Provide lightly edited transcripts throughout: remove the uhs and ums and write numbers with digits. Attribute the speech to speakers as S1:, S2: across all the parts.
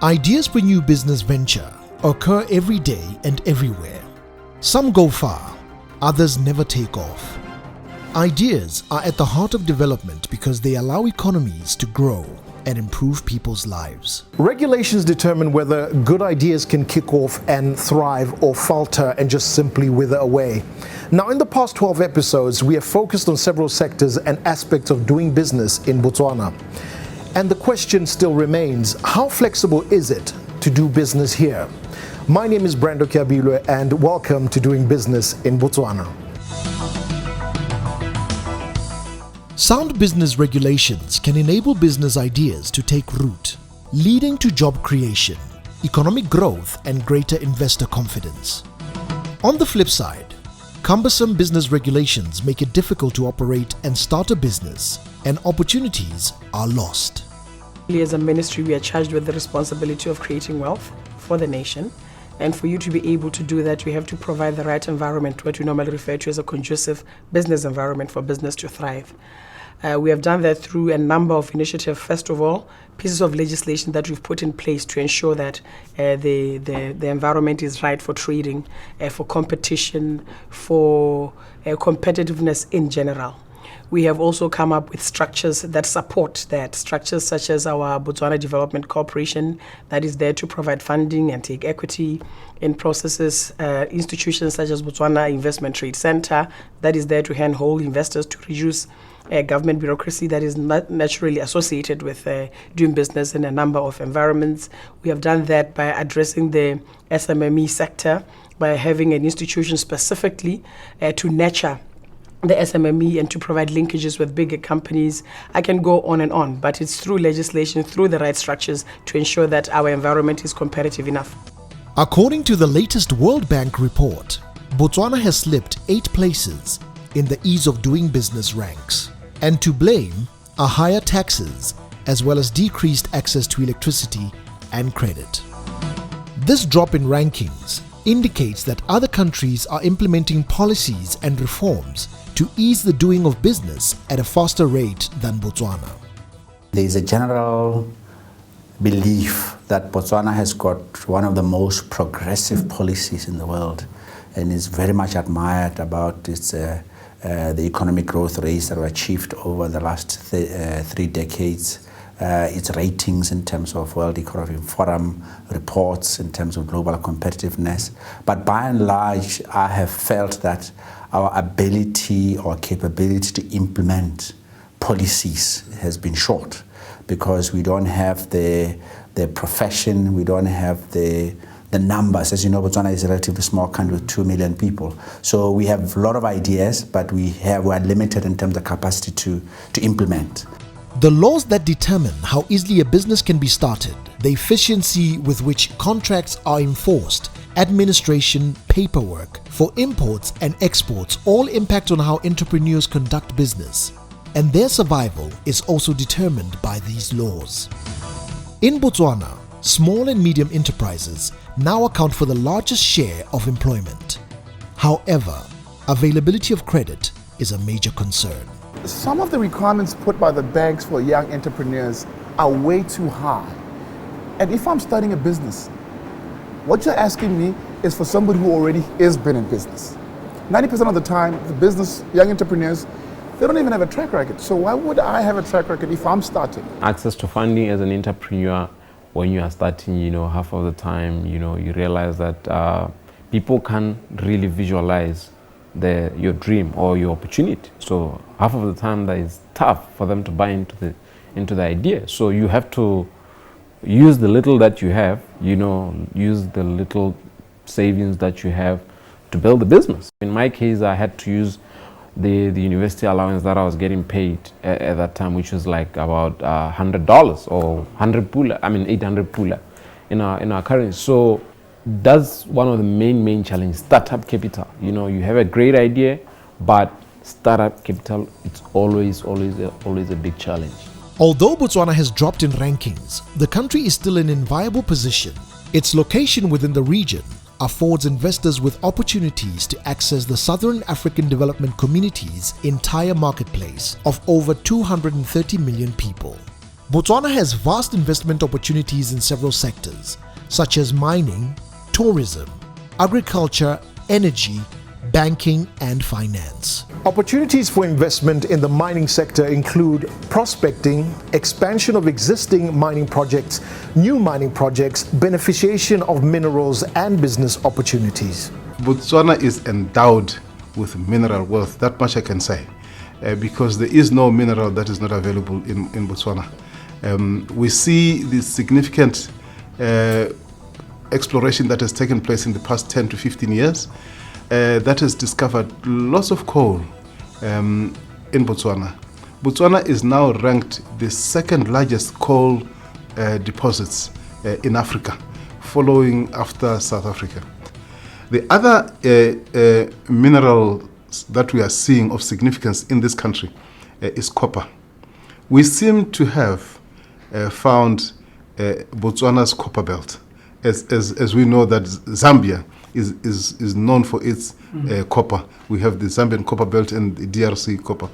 S1: Ideas for new business venture occur every day and everywhere. Some go far, others never take off. Ideas are at the heart of development because they allow economies to grow and improve people's lives. Regulations determine whether good ideas can kick off and thrive or falter and just simply wither away. Now, in the past 12 episodes, we have focused on several sectors and aspects of doing business in Botswana. And the question still remains, how flexible is it to do business here? My name is Brando Kiabilwe and welcome to Doing Business in Botswana. Sound business regulations can enable business ideas to take root, leading to job creation, economic growth, and greater investor confidence. On the flip side, cumbersome business regulations make it difficult to operate and start a business, and opportunities are lost.
S2: As a ministry, we are charged with the responsibility of creating wealth for the nation. And for you to be able to do that, we have to provide the right environment, what we normally refer to as a conducive business environment for business to thrive. We have done that through a number of initiatives. First of all, pieces of legislation that we've put in place to ensure that the environment is right for trading, for competition, for competitiveness in general. We have also come up with structures that support that, structures such as our Botswana Development Corporation that is there to provide funding and take equity in processes, institutions such as Botswana Investment Trade Center that is there to handhold investors to reduce government bureaucracy that is not naturally associated with doing business in a number of environments. We have done that by addressing the SMME sector, by having an institution specifically to nurture the SMME and to provide linkages with bigger companies. I can go on, but it's through legislation, through the right structures to ensure that our environment is competitive enough.
S1: According to the latest World Bank report, Botswana has slipped 8 places in the ease of doing business ranks. And to blame are higher taxes as well as decreased access to electricity and credit. This drop in rankings indicates that other countries are implementing policies and reforms to ease the doing of business at a faster rate than Botswana.
S3: There is a general belief that Botswana has got one of the most progressive policies in the world and is very much admired about its the economic growth rates that were achieved over the last 3 decades, its ratings in terms of World Economic Forum reports in terms of global competitiveness. But by and large, I have felt that our ability or capability to implement policies has been short because we don't have the profession, we don't have the numbers. As you know, Botswana is a relatively small country with 2 million people. So we have a lot of ideas, but we are limited in terms of capacity to implement.
S1: The laws that determine how easily a business can be started, the efficiency with which contracts are enforced, administration, paperwork for imports and exports all impact on how entrepreneurs conduct business, and their survival is also determined by these laws. In Botswana, small and medium enterprises now account for the largest share of employment. However, availability of credit is a major concern.
S4: Some of the requirements put by the banks for young entrepreneurs are way too high. And if I'm starting a business, what you're asking me is for somebody who already has been in business. 90% of the time, young entrepreneurs, they don't even have a track record. So why would I have a track record if I'm starting?
S5: Access to funding as an entrepreneur, when you are starting, half of the time, you realize that people can't really visualize your dream or your opportunity. So half of the time that is tough for them to buy into the idea. So you have to use the little that you have, use the little savings that you have to build the business. In my case, I had to use the university allowance that I was getting paid at that time, which was like about $100 or 800 pula in our currency. So that's one of the main challenges, startup capital. You have a great idea, but startup capital, it's always a big challenge.
S1: Although Botswana has dropped in rankings, the country is still in an enviable position. Its location within the region affords investors with opportunities to access the Southern African Development Community's entire marketplace of over 230 million people. Botswana has vast investment opportunities in several sectors, such as mining, tourism, agriculture, energy, banking, and finance. Opportunities for investment in the mining sector include prospecting, expansion of existing mining projects, new mining projects, beneficiation of minerals, and business opportunities.
S6: Botswana is endowed with mineral wealth, that much I can say, because there is no mineral that is not available in Botswana. We see the significant exploration that has taken place in the past 10 to 15 years that has discovered lots of coal in Botswana. Botswana is now ranked the second largest coal deposits in Africa, following after South Africa. The other mineral that we are seeing of significance in this country is copper. We seem to have found Botswana's copper belt, as we know that Zambia is known for its copper. We have the Zambian copper belt and the DRC copper.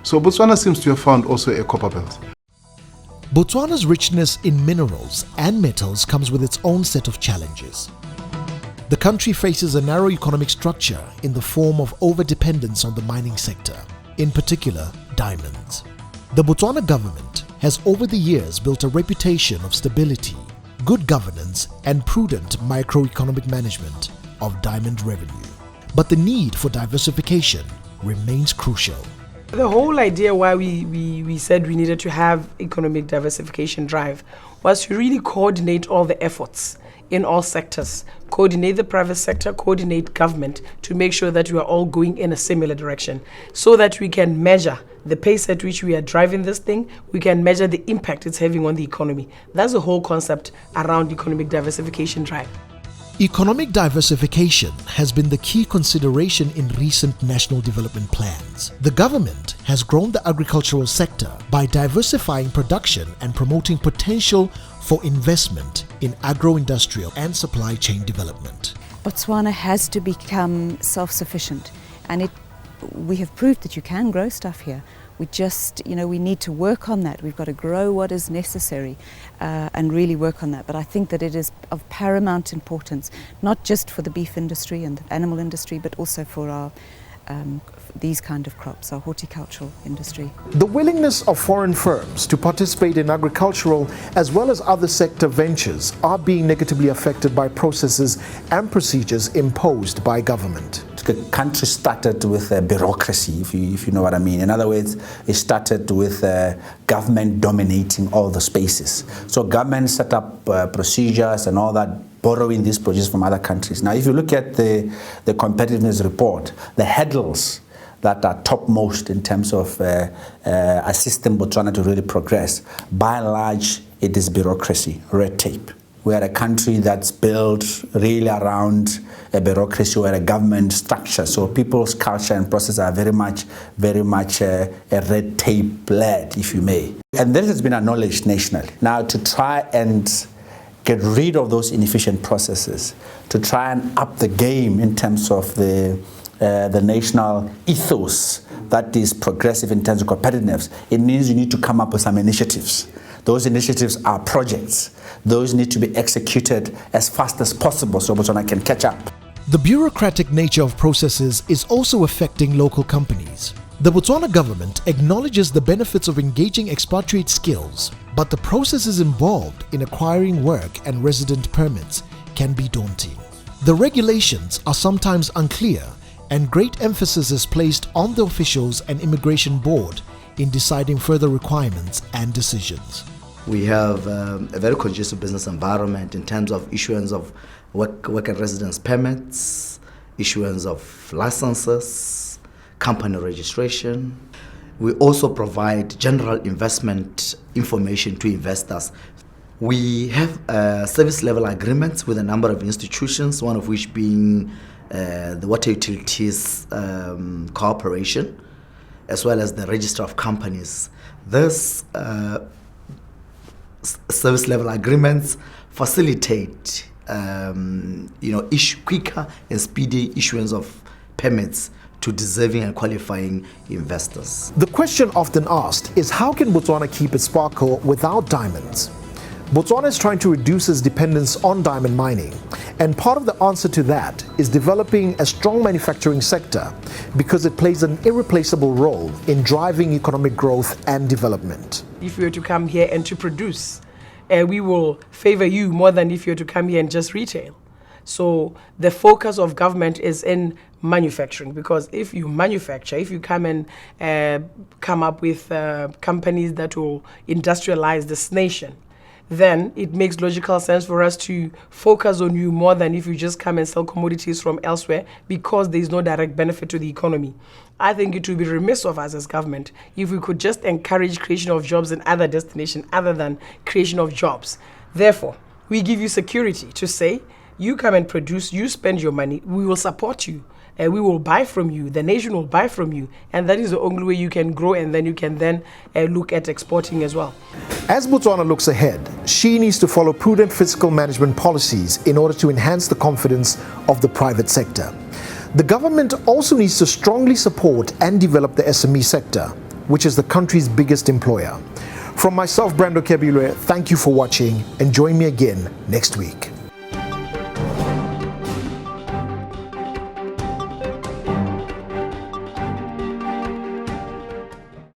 S6: So Botswana seems to have found also a copper belt.
S1: Botswana's richness in minerals and metals comes with its own set of challenges. The country faces a narrow economic structure in the form of over-dependence on the mining sector, in particular diamonds. The Botswana government has over the years built a reputation of stability, good governance, and prudent microeconomic management of diamond revenue. But the need for diversification remains crucial.
S2: The whole idea why we said we needed to have economic diversification drive was to really coordinate all the efforts in all sectors, coordinate the private sector, coordinate government to make sure that we are all going in a similar direction so that we can measure the pace at which we are driving this thing, we can measure the impact it's having on the economy. That's the whole concept around economic diversification drive.
S1: Economic diversification has been the key consideration in recent national development plans. The government has grown the agricultural sector by diversifying production and promoting potential for investment in agro-industrial and supply chain development.
S7: Botswana has to become self-sufficient, and we have proved that you can grow stuff here. We just, we need to work on that. We've got to grow what is necessary and really work on that. But I think that it is of paramount importance, not just for the beef industry and the animal industry, but also for our these kind of crops, our horticultural industry.
S1: The willingness of foreign firms to participate in agricultural as well as other sector ventures are being negatively affected by processes and procedures imposed by government.
S3: The country started with bureaucracy, if you know what I mean. In other words, it started with government dominating all the spaces. So government set up procedures and all that, borrowing these procedures from other countries. Now, if you look at the competitiveness report, the hurdles that are topmost in terms of assisting Botswana to really progress, by and large, it is bureaucracy, red tape. We are a country that's built really around a bureaucracy or a government structure. So people's culture and process are very much a red tape led, if you may. And this has been acknowledged nationally. Now, to try and get rid of those inefficient processes, to try and up the game in terms of the national ethos that is progressive in terms of competitiveness, it means you need to come up with some initiatives. Those initiatives are projects. Those need to be executed as fast as possible so Botswana can catch up.
S1: The bureaucratic nature of processes is also affecting local companies. The Botswana government acknowledges the benefits of engaging expatriate skills, but the processes involved in acquiring work and resident permits can be daunting. The regulations are sometimes unclear, and great emphasis is placed on the officials and immigration board in deciding further requirements and decisions.
S8: We have a very conducive business environment in terms of issuance of work and residence permits, issuance of licenses, company registration. We also provide general investment information to investors. We have service level agreements with a number of institutions, one of which being the Water Utilities Corporation, as well as the Register of Companies. This service level agreements facilitate quicker and speedy issuance of permits to deserving and qualifying investors.
S1: The question often asked is, how can Botswana keep its sparkle without diamonds? Botswana is trying to reduce its dependence on diamond mining, and part of the answer to that is developing a strong manufacturing sector because it plays an irreplaceable role in driving economic growth and development.
S2: If you were to come here and to produce, we will favor you more than if you were to come here and just retail. So the focus of government is in manufacturing, because if you manufacture, if you come and come up with companies that will industrialize this nation, then it makes logical sense for us to focus on you more than if you just come and sell commodities from elsewhere, because there is no direct benefit to the economy. I think it would be remiss of us as government if we could just encourage creation of jobs in other destinations other than creation of jobs. Therefore, we give you security to say, you come and produce, you spend your money, we will support you. And we will buy from you, the nation will buy from you, and that is the only way you can grow, and then you can then look at exporting as well.
S1: As Botswana looks ahead, she needs to follow prudent fiscal management policies in order to enhance the confidence of the private sector. The government also needs to strongly support and develop the SME sector, which is the country's biggest employer. From myself, Brando Kebilwe, thank you for watching, and join me again next week.